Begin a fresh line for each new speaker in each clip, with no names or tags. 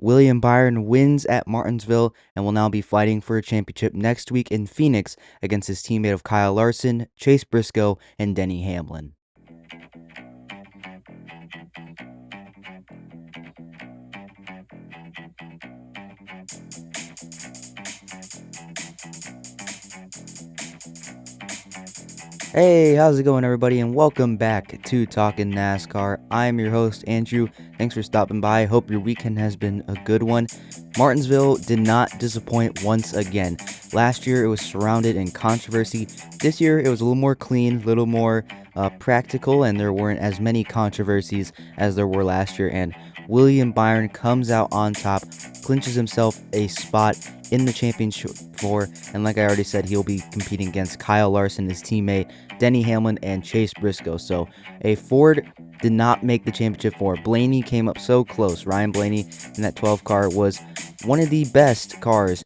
William Byron wins at Martinsville and will now be fighting for a championship next week in Phoenix against his teammate of Kyle Larson, Chase Briscoe, and Denny Hamlin. Hey, how's it going, everybody, and welcome back to Talkin NASCAR. I'm your host, Andrew. Thanks for stopping by. Hope your weekend has been a good one. Martinsville did not disappoint once again. Last year, it was surrounded in controversy. This year, it was a little more clean, a little more practical, and there weren't as many controversies as there were last year. And William Byron comes out on top, clinches himself a spot in the championship four, and like I already said, he'll be competing against Kyle Larson, his teammate, Denny Hamlin, and Chase Briscoe. So a Ford did not make the championship four. Blaney came up so close. Ryan Blaney in that 12 car was one of the best cars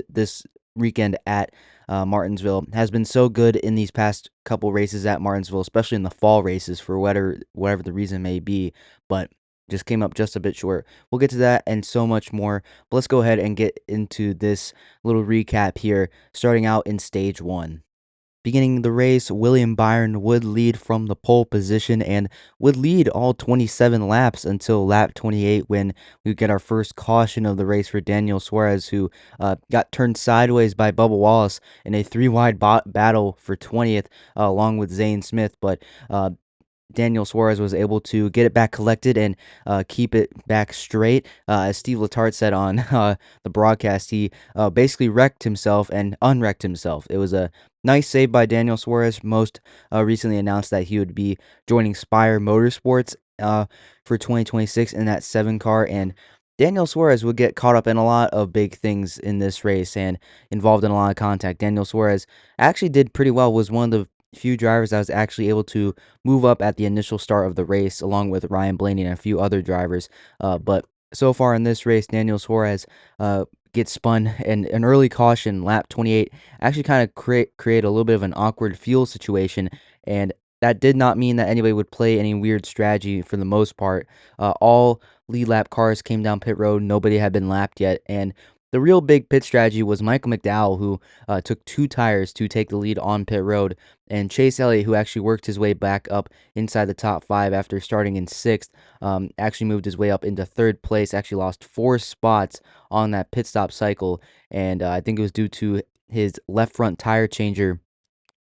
this weekend at Martinsville. Has been so good in these past couple races at Martinsville, especially in the fall races for whatever the reason may be, but just came up just a bit short. We'll get to that and so much more, but let's go ahead and get into this little recap here, starting out in stage one. Beginning the race, William Byron would lead from the pole position and would lead all 27 laps until lap 28 when we get our first caution of the race for Daniel Suarez, who got turned sideways by Bubba Wallace in a three-wide battle for 20th along with Zane Smith, but Daniel Suarez was able to get it back collected and keep it back straight. As Steve Letarte said on the broadcast, he basically wrecked himself and unwrecked himself. It was a nice save by Daniel Suarez. Most recently announced that he would be joining Spire Motorsports for 2026 in that 7 car, and Daniel Suarez would get caught up in a lot of big things in this race and involved in a lot of contact. Daniel Suarez actually did pretty well, was one of the few drivers that was actually able to move up at the initial start of the race, along with Ryan Blaney and a few other drivers. But so far in this race, Daniel Suarez gets spun, and an early caution, lap 28, actually kind of create a little bit of an awkward fuel situation, and that did not mean that anybody would play any weird strategy for the most part. All lead lap cars came down pit road. Nobody had been lapped yet, and the real big pit strategy was Michael McDowell, who took 2 tires to take the lead on pit road, and Chase Elliott, who actually worked his way back up inside the top 5 after starting in 6th, actually moved his way up into 3rd place, actually lost 4 spots on that pit stop cycle, and I think it was due to his left front tire changer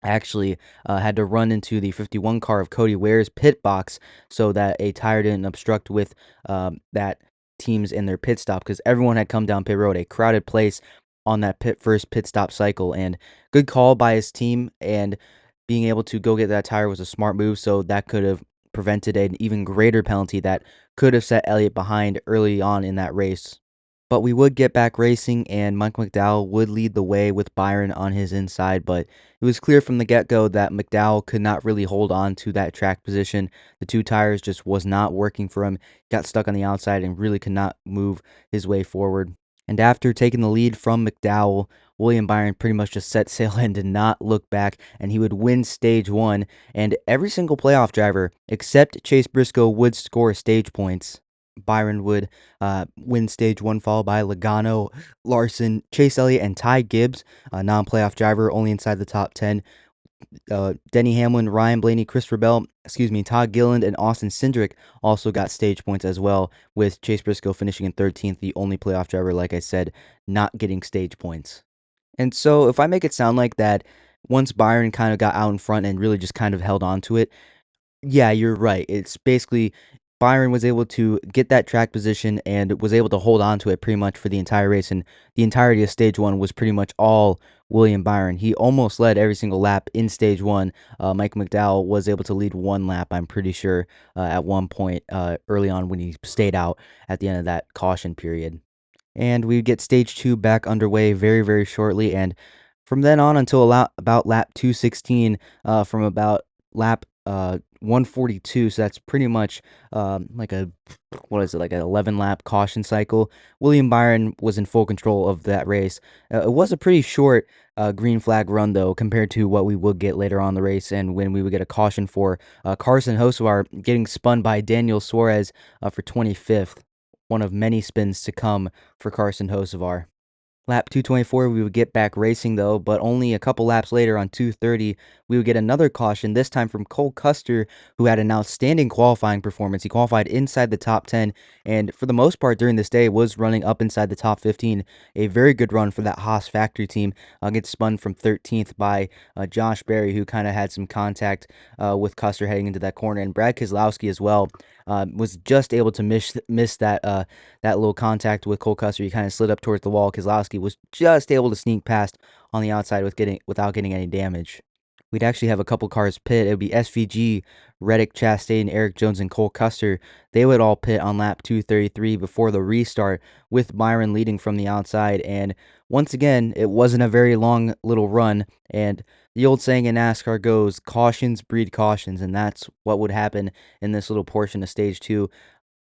actually had to run into the 51 car of Cody Ware's pit box so that a tire didn't obstruct with that teams in their pit stop, because everyone had come down pit road, a crowded place on that first pit stop cycle, and good call by his team, and being able to go get that tire was a smart move, so that could have prevented an even greater penalty that could have set Elliott behind early on in that race. But we would get back racing, and Mike McDowell would lead the way with Byron on his inside, but it was clear from the get-go that McDowell could not really hold on to that track position. The 2 tires just was not working for him, got stuck on the outside, and really could not move his way forward. And after taking the lead from McDowell, William Byron pretty much just set sail and did not look back, and he would win stage 1, and every single playoff driver except Chase Briscoe would score stage points. Byron would win stage 1, followed by Logano, Larson, Chase Elliott, and Ty Gibbs, a non-playoff driver, only inside the top 10. Denny Hamlin, Ryan Blaney, Christopher Bell, Todd Gilliland, and Austin Cindric also got stage points as well, with Chase Briscoe finishing in 13th, the only playoff driver, like I said, not getting stage points. And so if I make it sound like that, once Byron kind of got out in front and really just kind of held on to it, yeah, you're right. It's basically Byron was able to get that track position and was able to hold on to it pretty much for the entire race, and the entirety of stage 1 was pretty much all William Byron. He almost led every single lap in stage 1. Mike McDowell was able to lead 1 lap, I'm pretty sure, at one point early on when he stayed out at the end of that caution period. And we get stage 2 back underway very, very shortly, and from then on until about lap 216, from about lap 142, so that's pretty much like a, what is it, like an 11 lap caution cycle. William Byron was in full control of that race. It was a pretty short green flag run, though, compared to what we would get later on in the race, and when we would get a caution for Carson Hocevar getting spun by Daniel Suarez for 25th. one of many spins to come for Carson Hocevar. Lap 224, we would get back racing though, but only a couple laps later on 230, we would get another caution, this time from Cole Custer, who had an outstanding qualifying performance. He qualified inside the top 10, and for the most part during this day was running up inside the top 15. A very good run for that Haas factory team. Gets spun from 13th by Josh Berry, who kind of had some contact with Custer heading into that corner, and Brad Keselowski as well. Was just able to miss that little contact with Cole Custer. He kind of slid up towards the wall. Keselowski was just able to sneak past on the outside without getting any damage. We'd actually have a couple cars pit. It would be SVG, Reddick, Chastain, Eric Jones, and Cole Custer. They would all pit on lap 233 before the restart, with Byron leading from the outside. And once again, it wasn't a very long little run. And the old saying in NASCAR goes, cautions breed cautions. And that's what would happen in this little portion of stage 2.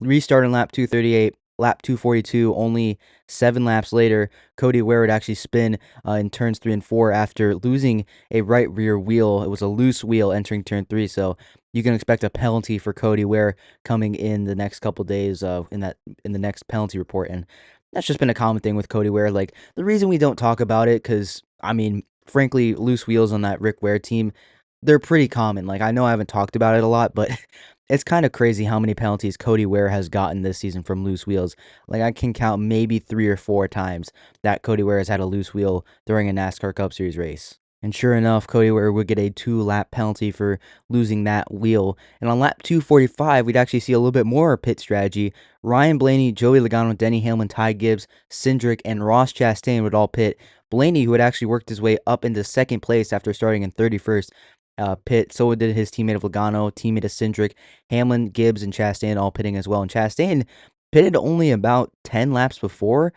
Restart in lap 238. Lap 242, only 7 laps later, Cody Ware would actually spin in turns 3 and 4 after losing a right rear wheel. It was a loose wheel entering turn 3, so you can expect a penalty for Cody Ware coming in the next couple days in the next penalty report. And that's just been a common thing with Cody Ware. Like, the reason we don't talk about it, because I mean, frankly, loose wheels on that Rick Ware team, they're pretty common. Like, I know I haven't talked about it a lot, but it's kind of crazy how many penalties Cody Ware has gotten this season from loose wheels. Like, I can count maybe 3 or 4 times that Cody Ware has had a loose wheel during a NASCAR Cup Series race. And sure enough, Cody Ware would get a 2-lap penalty for losing that wheel. And on lap 245, we'd actually see a little bit more pit strategy. Ryan Blaney, Joey Logano, Denny Hamlin, Ty Gibbs, Cindric, and Ross Chastain would all pit. Blaney, who had actually worked his way up into second place after starting in 31st, pit. So did his teammate of Logano, teammate of Cindric, Hamlin, Gibbs, and Chastain all pitting as well. And Chastain pitted only about 10 laps before.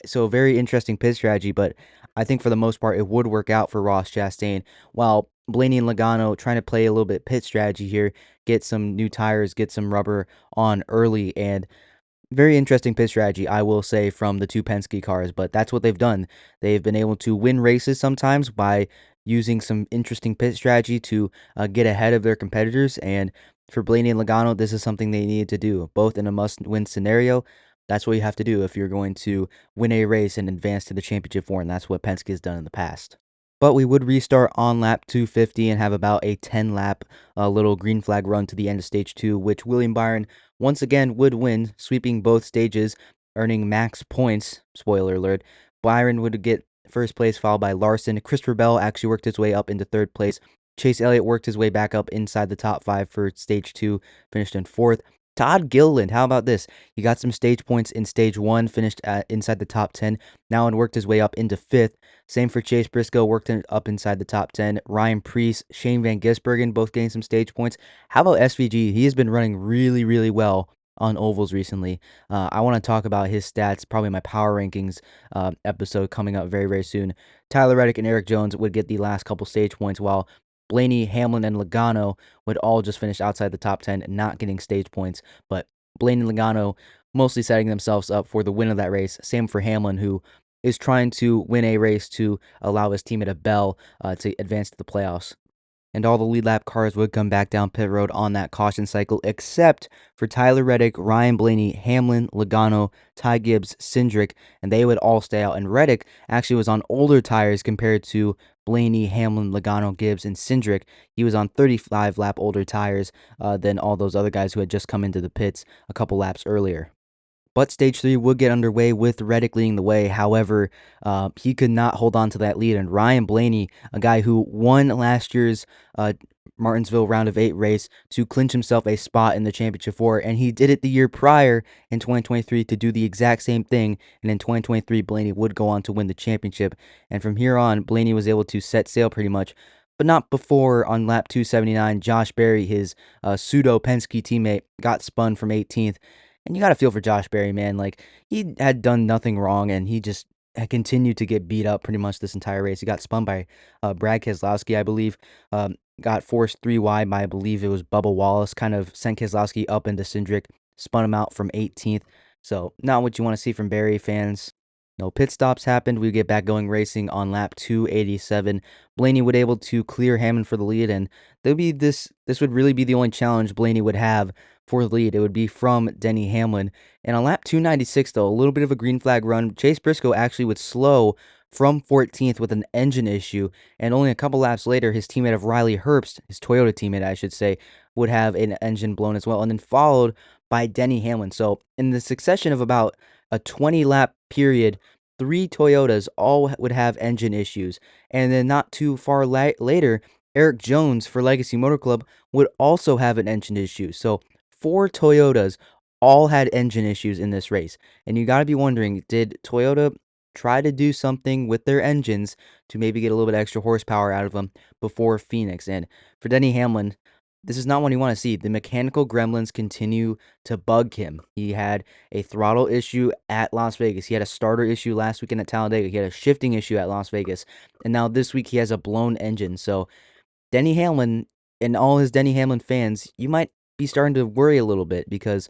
So very interesting pit strategy, but I think for the most part it would work out for Ross Chastain. While Blaney and Logano trying to play a little bit pit strategy here, get some new tires, get some rubber on early, and very interesting pit strategy, I will say, from the two Penske cars, but that's what they've done. They've been able to win races sometimes by using some interesting pit strategy to get ahead of their competitors. And for Blaney and Logano, this is something they needed to do, both in a must-win scenario. That's what you have to do if you're going to win a race and advance to the championship four, and that's what Penske has done in the past. But we would restart on lap 250 and have about a 10-lap little green flag run to the end of stage 2, which William Byron once again would win, sweeping both stages, earning max points. Spoiler alert. Byron would get first place, followed by Larson. Christopher Bell actually worked his way up into third place. Chase Elliott worked his way back up inside the top 5 for stage 2, finished in 4th. Todd Gilliland, how about this? He got some stage points in stage 1, finished inside the top 10, now and worked his way up into 5th. Same for Chase Briscoe, worked up inside the top 10. Ryan Preece, Shane Van Gisbergen, both getting some stage points. How about SVG? He has been running really, really well on ovals recently. I want to talk about his stats, probably my power rankings episode coming up very, very soon. Tyler Reddick and Eric Jones would get the last couple stage points, while Blaney, Hamlin, and Logano would all just finish outside the top 10, not getting stage points. But Blaney and Logano mostly setting themselves up for the win of that race. Same for Hamlin, who is trying to win a race to allow his teammate at Bell to advance to the playoffs. And all the lead lap cars would come back down pit road on that caution cycle, except for Tyler Reddick, Ryan Blaney, Hamlin, Logano, Ty Gibbs, Cindric, and they would all stay out. And Reddick actually was on older tires compared to Blaney, Hamlin, Logano, Gibbs, and Cindric. He was on 35-lap older tires than all those other guys who had just come into the pits a couple laps earlier. But stage 3 would get underway with Reddick leading the way. However, he could not hold on to that lead. And Ryan Blaney, a guy who won last year's Martinsville Round of 8 race to clinch himself a spot in the Championship 4, and he did it the year prior in 2023 to do the exact same thing. And in 2023, Blaney would go on to win the championship. And from here on, Blaney was able to set sail pretty much. But not before, on lap 279, Josh Berry, his pseudo Penske teammate, got spun from 18th. And you got to feel for Josh Berry, man. Like, he had done nothing wrong, and he just had continued to get beat up pretty much this entire race. He got spun by Brad Keselowski, I believe. Got forced 3 wide by, I believe it was Bubba Wallace. Kind of sent Keselowski up into Cindric, spun him out from 18th. So, not what you want to see from Berry fans. No pit stops happened. We get back going racing on lap 287. Blaney would able to clear Hammond for the lead, and this would really be the only challenge Blaney would have for the lead. It would be from Denny Hamlin. And on lap 296, though, a little bit of a green flag run. Chase Briscoe actually would slow from 14th with an engine issue, and only a couple laps later, his teammate of Riley Herbst, his Toyota teammate, I should say, would have an engine blown as well, and then followed by Denny Hamlin. So in the succession of about a 20-lap period, 3 Toyotas all would have engine issues, and then not too far later, Eric Jones for Legacy Motor Club would also have an engine issue. So 4 Toyotas all had engine issues in this race, and you got to be wondering, did Toyota try to do something with their engines to maybe get a little bit extra horsepower out of them before Phoenix? And for Denny Hamlin, this is not what you want to see. The mechanical gremlins continue to bug him. He had a throttle issue at Las Vegas. He had a starter issue last weekend at Talladega. He had a shifting issue at Las Vegas. And now this week he has a blown engine. So Denny Hamlin and all his Denny Hamlin fans, you might be starting to worry a little bit, because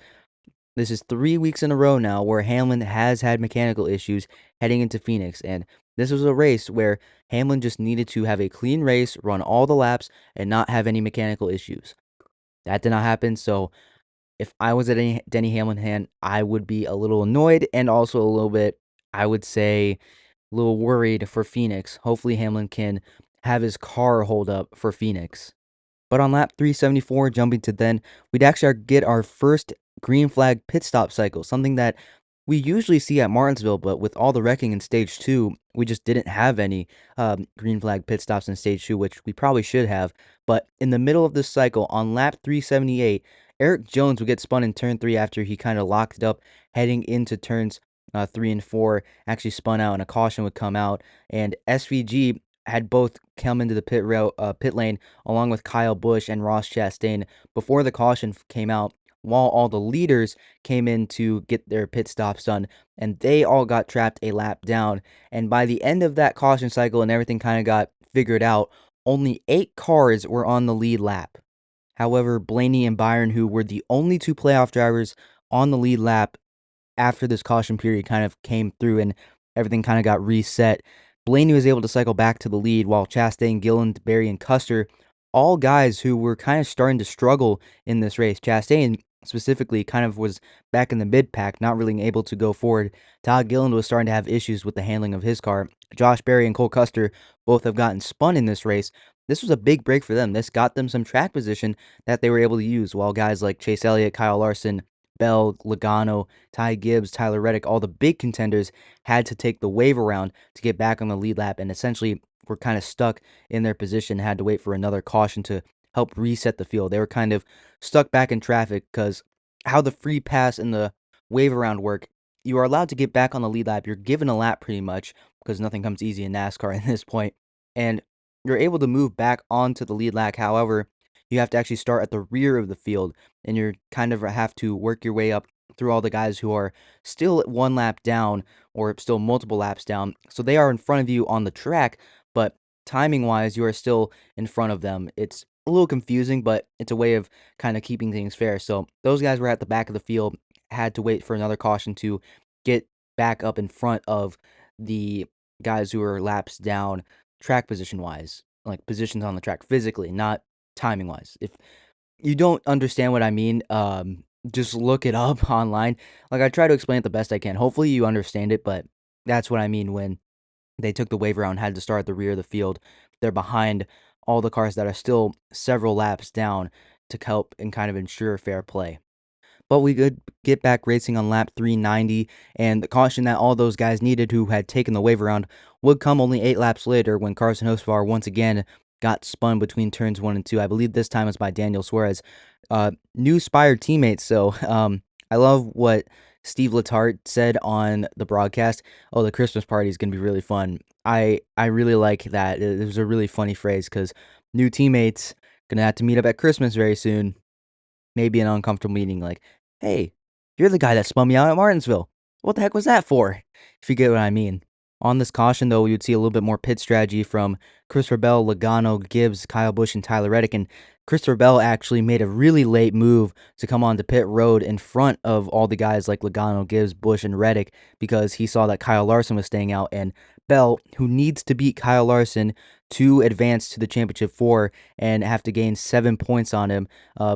this is 3 weeks in a row now where Hamlin has had mechanical issues heading into Phoenix, and this was a race where Hamlin just needed to have a clean race, run all the laps, and not have any mechanical issues. That did not happen, so if I was a Denny Hamlin fan, I would be a little annoyed and also a little bit, I would say, a little worried for Phoenix. Hopefully Hamlin can have his car hold up for Phoenix. But on lap 374, jumping to then, we'd actually get our first green flag pit stop cycle, something that we usually see at Martinsville, but with all the wrecking in Stage 2, we just didn't have any green flag pit stops in Stage 2, which we probably should have. But in the middle of this cycle, on lap 378, Eric Jones would get spun in turn 3 after he kind of locked it up heading into turns 3 and 4, actually spun out, and a caution would come out, and SVG had both come into the pit lane along with Kyle Busch and Ross Chastain before the caution came out, while all the leaders came in to get their pit stops done, and they all got trapped a lap down. And by the end of that caution cycle and everything kind of got figured out, only 8 cars were on the lead lap. However, Blaney and Byron, who were the only 2 playoff drivers on the lead lap after this caution period kind of came through and everything kind of got reset, Blaney was able to cycle back to the lead, while Chastain, Gillen, Berry, and Custer, all guys who were kind of starting to struggle in this race. Chastain specifically kind of was back in the mid-pack, not really able to go forward. Todd Gillen was starting to have issues with the handling of his car. Josh Berry and Cole Custer both have gotten spun in this race. This was a big break for them. This got them some track position that they were able to use, while guys like Chase Elliott, Kyle Larson, Bell, Logano, Ty Gibbs, Tyler Reddick, all the big contenders had to take the wave around to get back on the lead lap, and essentially were kind of stuck in their position, had to wait for another caution to help reset the field. They were kind of stuck back in traffic, because how the free pass and the wave around work, you are allowed to get back on the lead lap. You're given a lap pretty much, because nothing comes easy in NASCAR at this point, and you're able to move back onto the lead lap. However, you have to actually start at the rear of the field, and you're kind of have to work your way up through all the guys who are still 1 lap down or still multiple laps down. So they are in front of you on the track, but timing-wise, you are still in front of them. It's a little confusing, but it's a way of kind of keeping things fair. So those guys were at the back of the field, had to wait for another caution to get back up in front of the guys who are laps down track position-wise, like positions on the track physically, not timing-wise. If you don't understand what I mean, just look it up online. Like, I try to explain it the best I can. Hopefully you understand it, but that's what I mean when they took the wave around, had to start at the rear of the field. They're behind all the cars that are still several laps down to help and kind of ensure fair play. But we could get back racing on lap 390, and the caution that all those guys needed who had taken the wave around would come only 8 laps later, when Carson Hocevar once again got spun between turns 1 and 2. I believe this time was by Daniel Suarez. New Spire teammates, so I love what Steve Letarte said on the broadcast. Oh, the Christmas party is going to be really fun. I really like that. It was a really funny phrase, because new teammates going to have to meet up at Christmas very soon. Maybe an uncomfortable meeting, like, hey, you're the guy that spun me out at Martinsville. What the heck was that for? If you get what I mean. On this caution, though, we would see a little bit more pit strategy from Christopher Bell, Logano, Gibbs, Kyle Busch, and Tyler Reddick. And Christopher Bell actually made a really late move to come onto pit road in front of all the guys like Logano, Gibbs, Busch, and Reddick, because he saw that Kyle Larson was staying out, and Bell, who needs to beat Kyle Larson to advance to the championship four and have to gain 7 points on him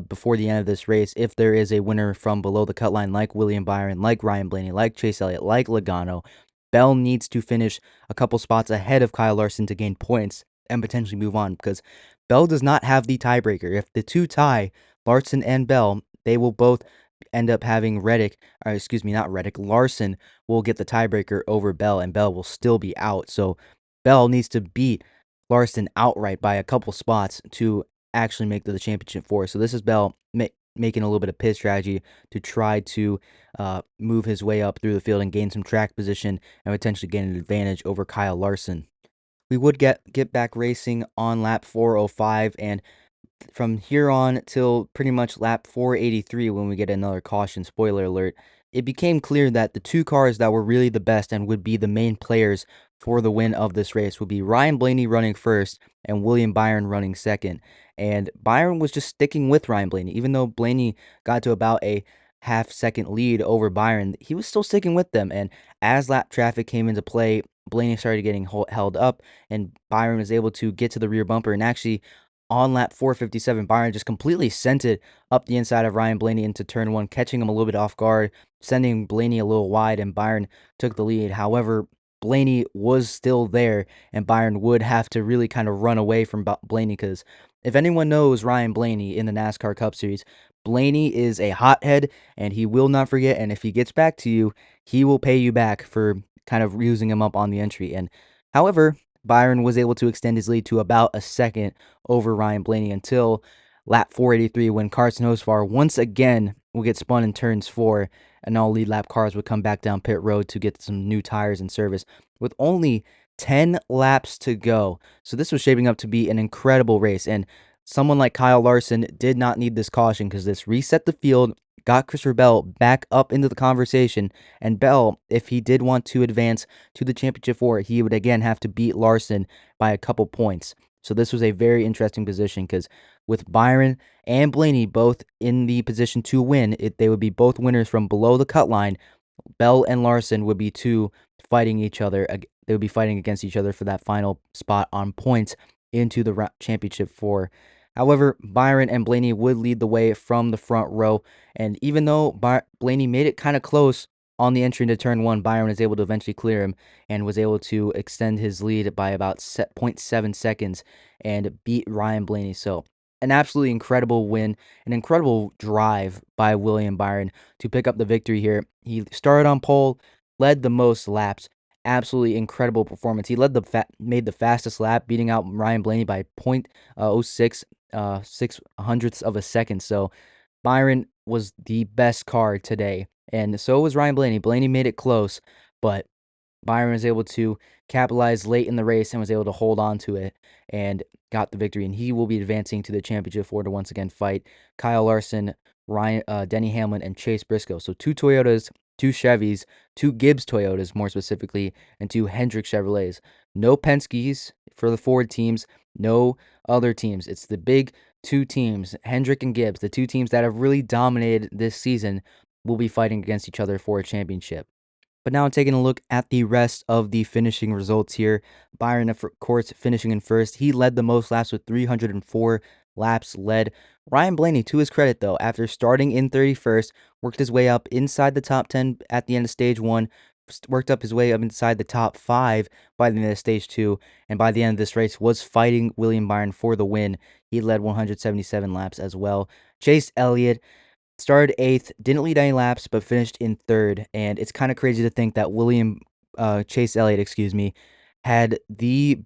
before the end of this race if there is a winner from below the cut line like William Byron, like Ryan Blaney, like Chase Elliott, like Logano. Bell needs to finish a couple spots ahead of Kyle Larson to gain points and potentially move on because Bell does not have the tiebreaker. If the two tie, Larson and Bell, they will both end up having Larson will get the tiebreaker over Bell, and Bell will still be out. So Bell needs to beat Larson outright by a couple spots to actually make the championship four. So this is Bell making a little bit of pit strategy to try to move his way up through the field and gain some track position and potentially gain an advantage over Kyle Larson. We would get back racing on lap 405, and from here on till pretty much lap 483 when we get another caution, spoiler alert, it became clear that the two cars that were really the best and would be the main players for the win of this race would be Ryan Blaney running first and William Byron running second. And Byron was just sticking with Ryan Blaney. Even though Blaney got to about a half-second lead over Byron, he was still sticking with them. And as lap traffic came into play, Blaney started getting held up, and Byron was able to get to the rear bumper and actually on lap 457, Byron just completely sent it up the inside of Ryan Blaney into turn one, catching him a little bit off guard, sending Blaney a little wide, and Byron took the lead. However, Blaney was still there, and Byron would have to really kind of run away from Blaney because if anyone knows Ryan Blaney in the NASCAR Cup Series, Blaney is a hothead, and he will not forget, and if he gets back to you, he will pay you back for kind of using him up on the entry. And however, Byron was able to extend his lead to about a second over Ryan Blaney until lap 483 when Carson Hocevar once again will get spun in turns 4 and all lead lap cars would come back down pit road to get some new tires in service with only 10 laps to go. So this was shaping up to be an incredible race, and someone like Kyle Larson did not need this caution because this reset the field, got Christopher Bell back up into the conversation, and Bell, if he did want to advance to the championship four, he would again have to beat Larson by a couple points. So this was a very interesting position because with Byron and Blaney both in the position to win, they would be both winners from below the cut line. Bell and Larson would be two fighting each other. They would be fighting against each other for that final spot on points into the championship four. However, Byron and Blaney would lead the way from the front row, and even though Blaney made it kind of close on the entry into turn one, Byron was able to eventually clear him and was able to extend his lead by about 0.7 seconds and beat Ryan Blaney. So an absolutely incredible win, an incredible drive by William Byron to pick up the victory here. He started on pole, led the most laps. Absolutely incredible performance. He made the fastest lap, beating out Ryan Blaney by 0.06 6 hundredths of a second. So Byron was the best car today, and so was Ryan Blaney. Blaney made it close, but Byron was able to capitalize late in the race and was able to hold on to it and got the victory. And he will be advancing to the championship four to once again fight Kyle Larson, Denny Hamlin, and Chase Briscoe. So 2 Toyotas, 2 Chevys, 2 Gibbs Toyotas more specifically, and 2 Hendrick Chevrolets. No Penske's for the Ford teams, no other teams. It's the big 2 teams, Hendrick and Gibbs, the 2 teams that have really dominated this season, will be fighting against each other for a championship. But now taking a look at the rest of the finishing results here. Byron, of course, finishing in first. He led the most laps with 304 laps led. Ryan Blaney, to his credit, though, after starting in 31st, worked his way up inside the top 10 at the end of stage 1, worked up his way up inside the top 5 by the end of stage 2, and by the end of this race was fighting William Byron for the win. He led 177 laps as well. Chase Elliott started 8th, didn't lead any laps, but finished in 3rd. And it's kind of crazy to think that Chase Elliott, had the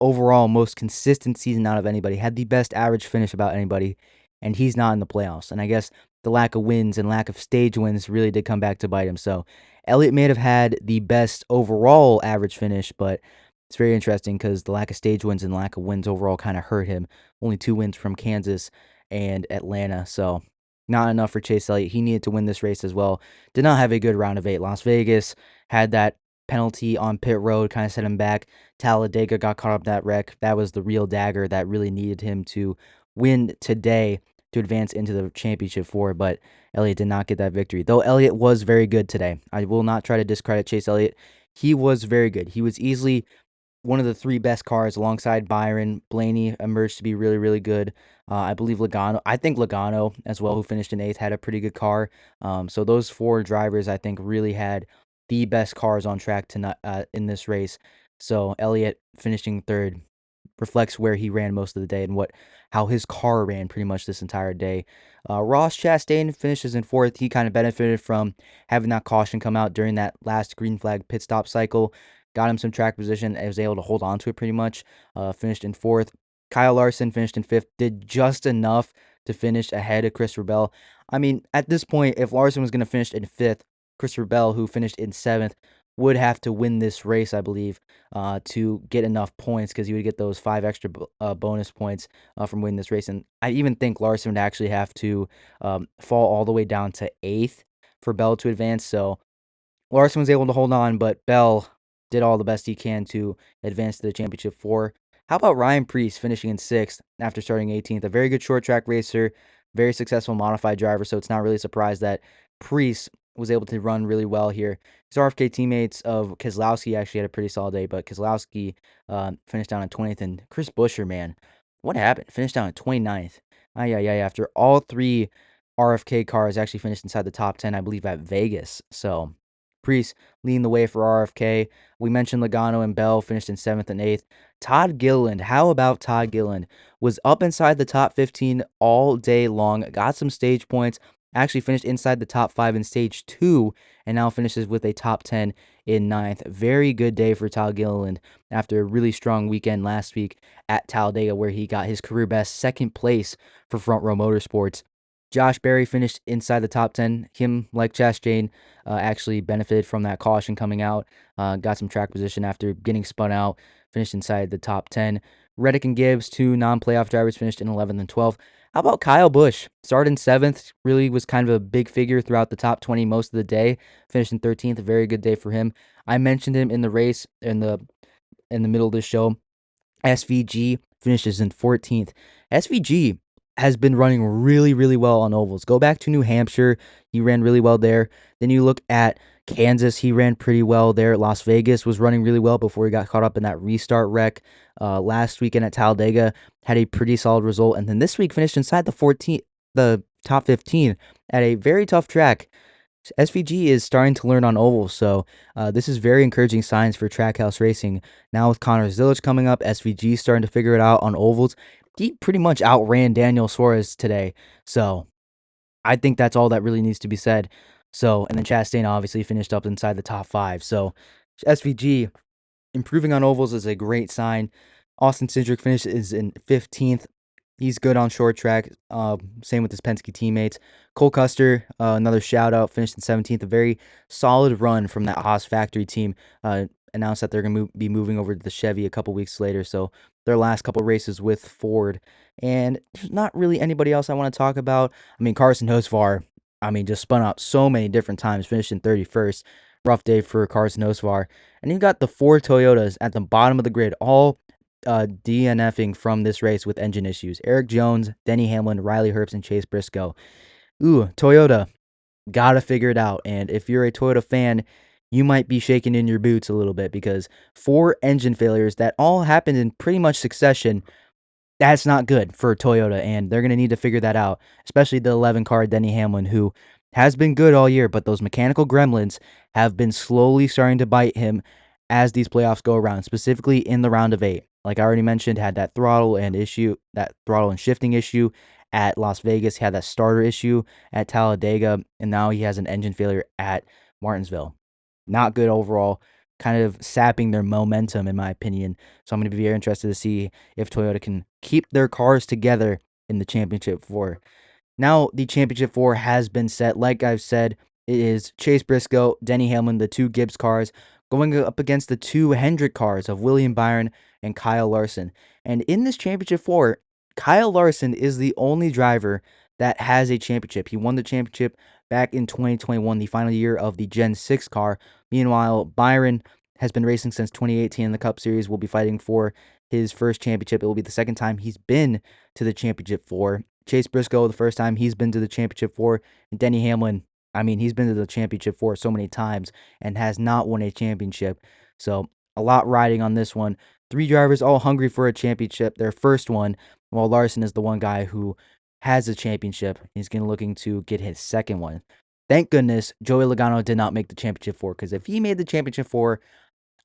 overall most consistent season out of anybody, had the best average finish about anybody, and he's not in the playoffs. And I guess the lack of wins and lack of stage wins really did come back to bite him. So Elliott may have had the best overall average finish, but it's very interesting because the lack of stage wins and lack of wins overall kind of hurt him. Only 2 wins from Kansas and Atlanta, so not enough for Chase Elliott. He needed to win this race as well. Did not have a good round of 8. Las Vegas had that penalty on pit road, kind of set him back. Talladega got caught up that wreck. That was the real dagger that really needed him to win today to advance into the championship four, but Elliott did not get that victory. Though Elliott was very good today. I will not try to discredit Chase Elliott. he was very good. He was easily one of the three best cars alongside Byron. Blaney emerged to be really, really good. I believe I think Logano as well, who finished in eighth, had a pretty good car. So those four drivers, I think, really had the best cars on track tonight in this race. So Elliott finishing third reflects where he ran most of the day and how his car ran pretty much this entire day. Ross Chastain finishes in fourth. He kind of benefited from having that caution come out during that last green flag pit stop cycle. Got him some track position and was able to hold on to it pretty much. Finished in fourth. Kyle Larson finished in fifth. Did just enough to finish ahead of Christopher Bell. I mean, at this point, if Larson was going to finish in fifth, Christopher Bell, who finished in seventh, would have to win this race, I believe, to get enough points, because he would get those 5 extra bonus points from winning this race. And I even think Larson would actually have to fall all the way down to eighth for Bell to advance. So Larson was able to hold on, but Bell did all the best he can to advance to the championship four. How about Ryan Preece finishing in sixth after starting 18th? A very good short track racer, very successful modified driver, so it's not really a surprise that Preece was able to run really well here. His RFK teammates of Keselowski actually had a pretty solid day, but Keselowski finished down in 20th, and Chris Buescher, man, what happened? Finished down in 29th. After all three RFK cars actually finished inside the top 10, I believe, at Vegas. So Preece leading the way for RFK. We mentioned Logano and Bell finished in 7th and 8th. Todd Gilliland, how about Todd Gilliland? Was up inside the top 15 all day long, got some stage points, actually finished inside the top 5 in stage 2, and now finishes with a top 10 in 9th. Very good day for Todd Gilliland after a really strong weekend last week at Talladega, where he got his career best second place for Front Row Motorsports. Josh Berry finished inside the top 10. Him, like Chastain, actually benefited from that caution coming out. Got some track position after getting spun out. Finished inside the top 10. Reddick and Gibbs, two non-playoff drivers, finished in 11th and 12th. How about Kyle Busch? Started in 7th. Really was kind of a big figure throughout the top 20 most of the day. Finished in 13th. A very good day for him. I mentioned him in the race in the middle of the show. SVG finishes in 14th. SVG has been running really, really well on ovals. Go back to New Hampshire. He ran really well there. Then you look at Kansas. He ran pretty well there. Las Vegas was running really well before he got caught up in that restart wreck. Last weekend at Talladega had a pretty solid result. And then this week finished inside the top 15 at a very tough track. SVG is starting to learn on ovals, so this is very encouraging signs for Trackhouse Racing. Now with Connor Zilic coming up, SVG is starting to figure it out on ovals. He pretty much outran Daniel Suarez today, so I think that's all that really needs to be said. So, and then Chastain obviously finished up inside the top 5. So SVG improving on ovals is a great sign. Austin Cindric finishes in 15th. He's good on short track. Same with his Penske teammates. Cole Custer, another shout out, finished in 17th. A very solid run from that Haas factory team. Announced that they're going to be moving over to the Chevy a couple weeks later. So their last couple races with Ford. And there's not really anybody else I want to talk about. I mean, Carson Hocevar, just spun out so many different times, finished in 31st. Rough day for Carson Hocevar. And you got the 4 Toyotas at the bottom of the grid, all DNFing from this race with engine issues. Eric Jones, Denny Hamlin, Riley Herbst, and Chase Briscoe. Toyota, gotta figure it out. And if you're a Toyota fan, you might be shaking in your boots a little bit, because 4 engine failures that all happened in pretty much succession, that's not good for Toyota, and they're going to need to figure that out, especially the 11 car Denny Hamlin, who has been good all year, but those mechanical gremlins have been slowly starting to bite him as these playoffs go around, specifically in the round of 8. Like I already mentioned, had that throttle and shifting issue at Las Vegas. He had that starter issue at Talladega, and now he has an engine failure at Martinsville. Not good overall, kind of sapping their momentum, in my opinion. So I'm going to be very interested to see if Toyota can keep their cars together in the Championship 4. Now, the Championship 4 has been set. Like I've said, it is Chase Briscoe, Denny Hamlin, the 2 Gibbs cars, going up against the 2 Hendrick cars of William Byron and Kyle Larson. And in this Championship 4, Kyle Larson is the only driver that has a championship. He won the championship back in 2021, the final year of the Gen 6 car. Meanwhile, Byron has been racing since 2018 in the Cup Series. Will be fighting for his first championship. It will be the second time he's been to the Championship 4. Chase Briscoe, the first time he's been to the Championship 4. And Denny Hamlin, I mean, he's been to the championship for so many times and has not won a championship. So a lot riding on this one. 3 drivers all hungry for a championship, their first one, while Larson is the one guy who has a championship. He's going to looking to get his second one. Thank goodness Joey Logano did not make the championship 4, because if he made the championship 4,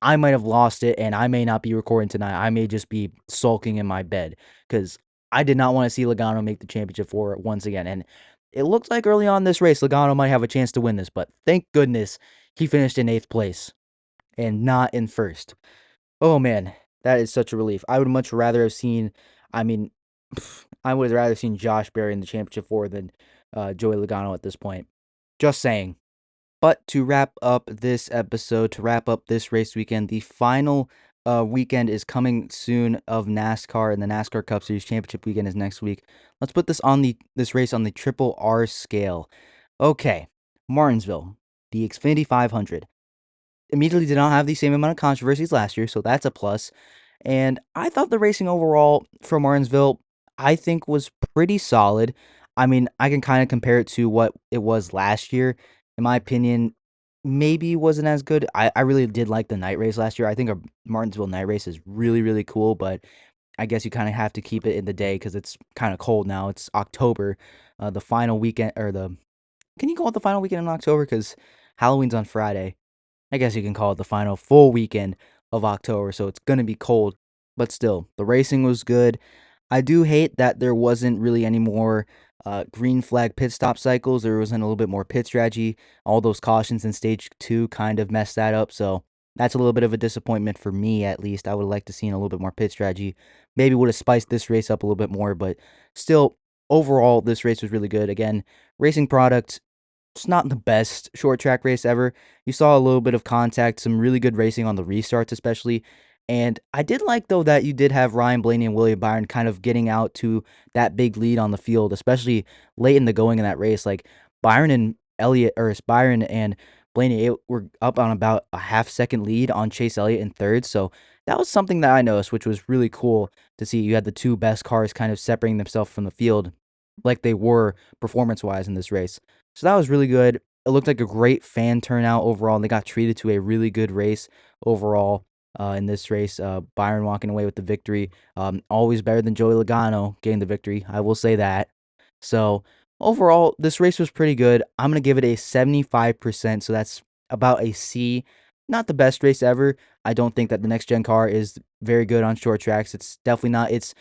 I might have lost it, and I may not be recording tonight. I may just be sulking in my bed, because I did not want to see Logano make the championship 4 once again. And it looked like early on this race, Logano might have a chance to win this, but thank goodness he finished in 8th place and not in 1st. Oh, man, that is such a relief. I would much rather have seen, I mean, I would have rather seen Josh Berry in the championship 4 than Joey Logano at this point. Just saying. But to wrap up this episode, to wrap up this race weekend, the final weekend is coming soon of NASCAR, and the NASCAR Cup Series Championship weekend is next week. Let's put this race on the triple R scale. Okay, Martinsville, the Xfinity 500. Immediately did not have the same amount of controversies last year, so that's a plus. And I thought the racing overall for Martinsville, I think, was pretty solid. I mean, I can kind of compare it to what it was last year. In my opinion, maybe wasn't as good. I really did like the night race last year. I think a Martinsville night race is really, really cool, but I guess you kind of have to keep it in the day because it's kind of cold now. It's October, the final weekend, or can you call it the final weekend in October? Because Halloween's on Friday. I guess you can call it the final full weekend of October, so it's going to be cold. But still, the racing was good. I do hate that there wasn't really any more green flag pit stop cycles. There wasn't a little bit more pit strategy. All those cautions in stage 2 kind of messed that up. So that's a little bit of a disappointment for me, at least. I would like to see a little bit more pit strategy. Maybe would have spiced this race up a little bit more, but still, overall, this race was really good. Again, racing product, it's not the best short track race ever. You saw a little bit of contact, some really good racing on the restarts, especially. And I did like, though, that you did have Ryan Blaney and William Byron kind of getting out to that big lead on the field, especially late in the going in that race. Like Byron and Blaney were up on about a half-second lead on Chase Elliott in third. So that was something that I noticed, which was really cool to see. You had the two best cars kind of separating themselves from the field like they were performance-wise in this race. So that was really good. It looked like a great fan turnout overall, and they got treated to a really good race overall in this race. Byron walking away with the victory. Always better than Joey Logano getting the victory. I will say that. So overall, this race was pretty good. I'm going to give it a 75%, so that's about a C. Not the best race ever. I don't think that the next-gen car is very good on short tracks. It's definitely not its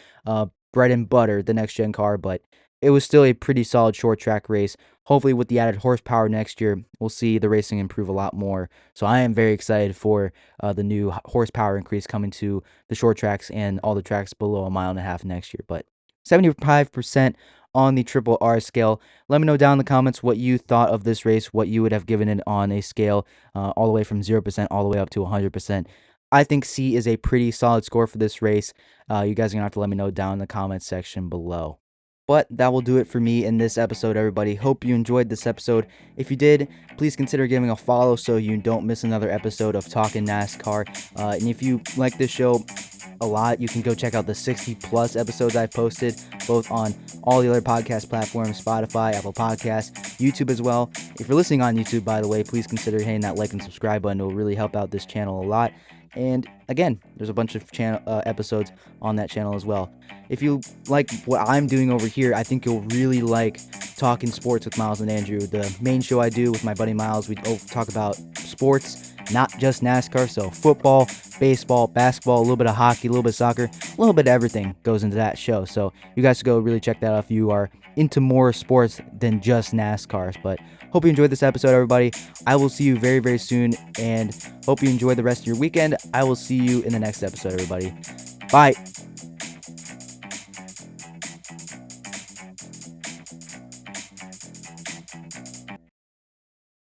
bread and butter, the next-gen car, but it was still a pretty solid short track race. Hopefully, with the added horsepower next year, we'll see the racing improve a lot more. So I am very excited for the new horsepower increase coming to the short tracks and all the tracks below a mile and a half next year. But 75% on the triple R scale. Let me know down in the comments what you thought of this race, what you would have given it on a scale all the way from 0% all the way up to 100%. I think C is a pretty solid score for this race. You guys are going to have to let me know down in the comments section below. But that will do it for me in this episode, everybody. Hope you enjoyed this episode. If you did, please consider giving a follow so you don't miss another episode of Talkin NASCAR. And if you like this show a lot, you can go check out the 60+ episodes I've posted, both on all the other podcast platforms, Spotify, Apple Podcasts, YouTube as well. If you're listening on YouTube, by the way, please consider hitting that like and subscribe button. It will really help out this channel a lot. And again, there's a bunch of episodes on that channel as well. If you like what I'm doing over here, I think you'll really like Talking Sports with Miles and Andrew. The main show I do with my buddy Miles, we talk about sports, not just NASCAR. So football, baseball, basketball, a little bit of hockey, a little bit of soccer, a little bit of everything goes into that show. So you guys should go really check that out if you are into more sports than just NASCAR. But hope you enjoyed this episode, everybody. I will see you very, very soon, and hope you enjoy the rest of your weekend. I will see you in the next episode, everybody. Bye.